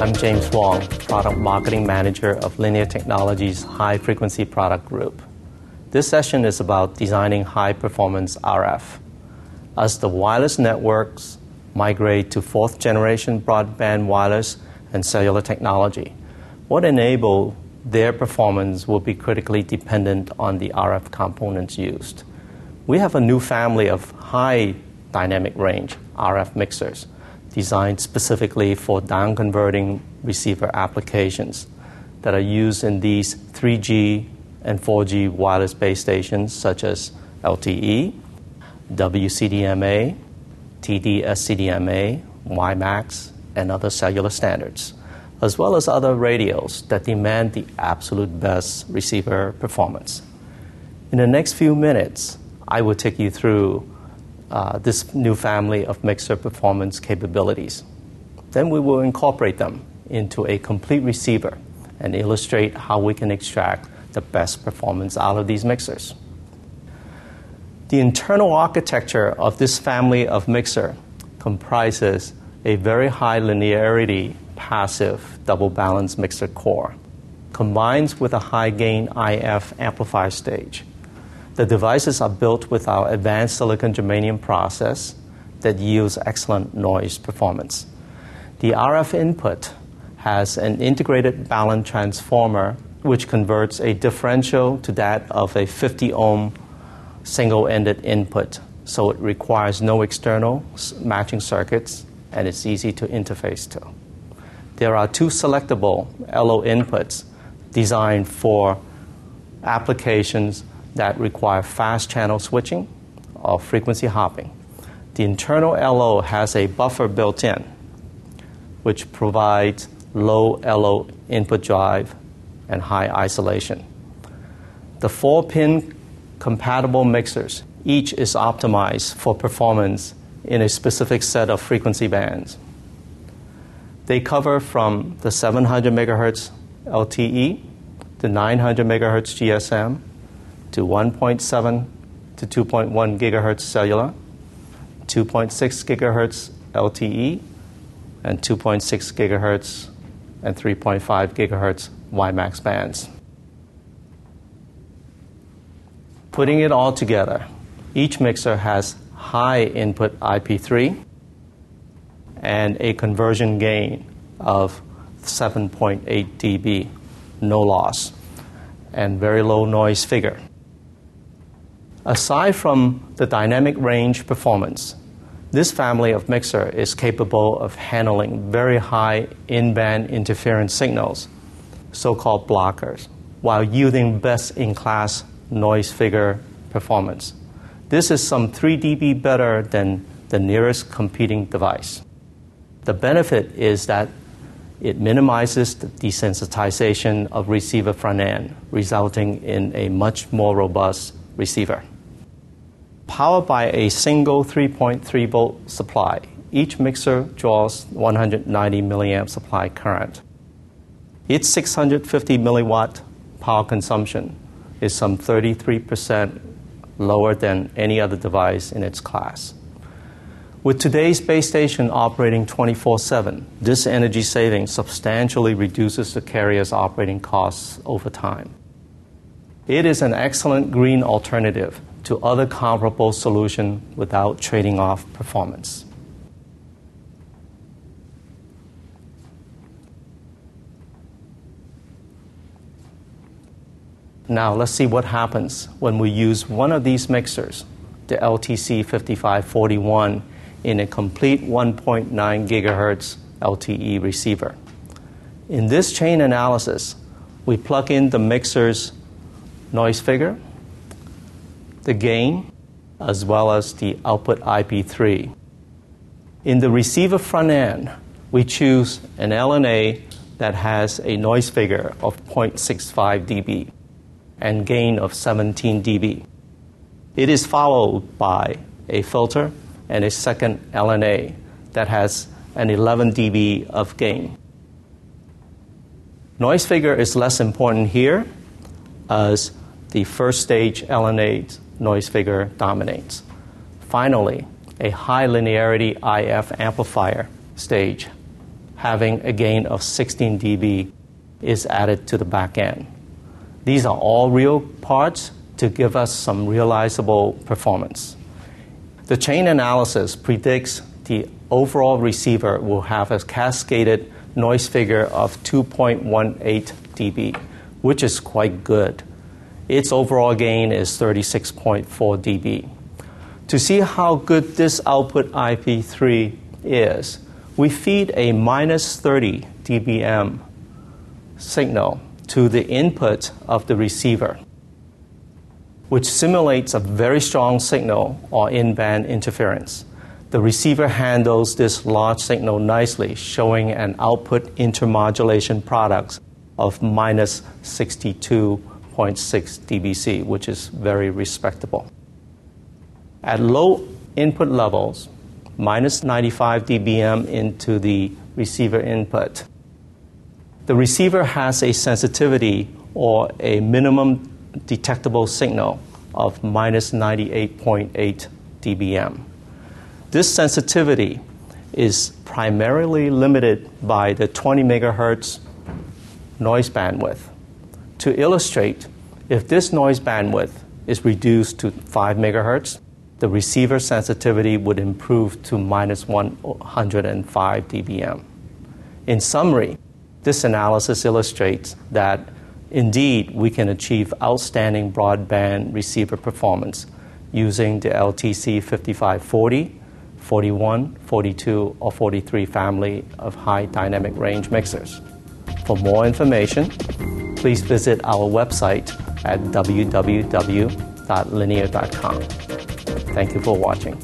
I'm James Wong, Product Marketing Manager of Linear Technology's High Frequency Product Group. This session is about designing high-performance RF. As the wireless networks migrate to fourth-generation broadband wireless and cellular technology, what enable their performance will be critically dependent on the RF components used. We have a new family of high dynamic range RF mixers designed specifically for down-converting receiver applications that are used in these 3G and 4G wireless base stations such as LTE, WCDMA, TD-SCDMA, WiMAX, and other cellular standards, as well as other radios that demand the absolute best receiver performance. In the next few minutes, I will take you through this new family of mixer performance capabilities. Then we will incorporate them into a complete receiver and illustrate how we can extract the best performance out of these mixers. The internal architecture of this family of mixer comprises a very high linearity passive double balance mixer core, combined with a high gain IF amplifier stage. The devices are built with our advanced silicon germanium process that yields excellent noise performance. The RF input has an integrated balance transformer which converts a differential to that of a 50 ohm single-ended input, so it requires no external matching circuits and it's easy to interface to. There are two selectable LO inputs designed for applications that require fast channel switching or frequency hopping. The internal LO has a buffer built in, which provides low LO input drive and high isolation. The 4-pin compatible mixers, each is optimized for performance in a specific set of frequency bands. They cover from the 700 megahertz LTE, the 900 megahertz GSM, to 1.7 to 2.1 gigahertz cellular, 2.6 gigahertz LTE, and 2.6 gigahertz and 3.5 gigahertz WiMAX bands. Putting it all together, each mixer has high input IP3 and a conversion gain of 7.8 dB, no loss, and very low noise figure. Aside from the dynamic range performance, this family of mixer is capable of handling very high in-band interference signals, so-called blockers, while yielding best-in-class noise figure performance. This is some 3 dB better than the nearest competing device. The benefit is that it minimizes the desensitization of receiver front end, resulting in a much more robust receiver. Powered by a single 3.3 volt supply, each mixer draws 190 milliamp supply current. Its 650 milliwatt power consumption is some 33% lower than any other device in its class. With today's base station operating 24/7, this energy saving substantially reduces the carrier's operating costs over time. It is an excellent green alternative to other comparable solutions without trading off performance. Now let's see what happens when we use one of these mixers, the LTC5541, in a complete 1.9 gigahertz LTE receiver. In this chain analysis, we plug in the mixer's noise figure, the gain, as well as the output IP3. In the receiver front end, we choose an LNA that has a noise figure of 0.65 dB and gain of 17 dB. It is followed by a filter and a second LNA that has an 11 dB of gain. Noise figure is less important here as the first stage LNA noise figure dominates. Finally, a high linearity IF amplifier stage having a gain of 16 dB is added to the back end. These are all real parts to give us some realizable performance. The chain analysis predicts the overall receiver will have a cascaded noise figure of 2.18 dB, which is quite good. Its overall gain is 36.4 dB. To see how good this output IP3 is, we feed a minus 30 dBm signal to the input of the receiver, which simulates a very strong signal or in-band interference. The receiver handles this large signal nicely, showing an output intermodulation product of minus 62.6 dBc, which is very respectable. At low input levels, minus 95 dBm into the receiver input, the receiver has a sensitivity or a minimum detectable signal of minus 98.8 dBm. This sensitivity is primarily limited by the 20 megahertz noise bandwidth. To illustrate, if this noise bandwidth is reduced to 5 megahertz, the receiver sensitivity would improve to minus 105 dBm. In summary, this analysis illustrates that indeed we can achieve outstanding broadband receiver performance using the LTC 5540, 41, 42, or 43 family of high dynamic range mixers. For more information, please visit our website at www.linear.com. Thank you for watching.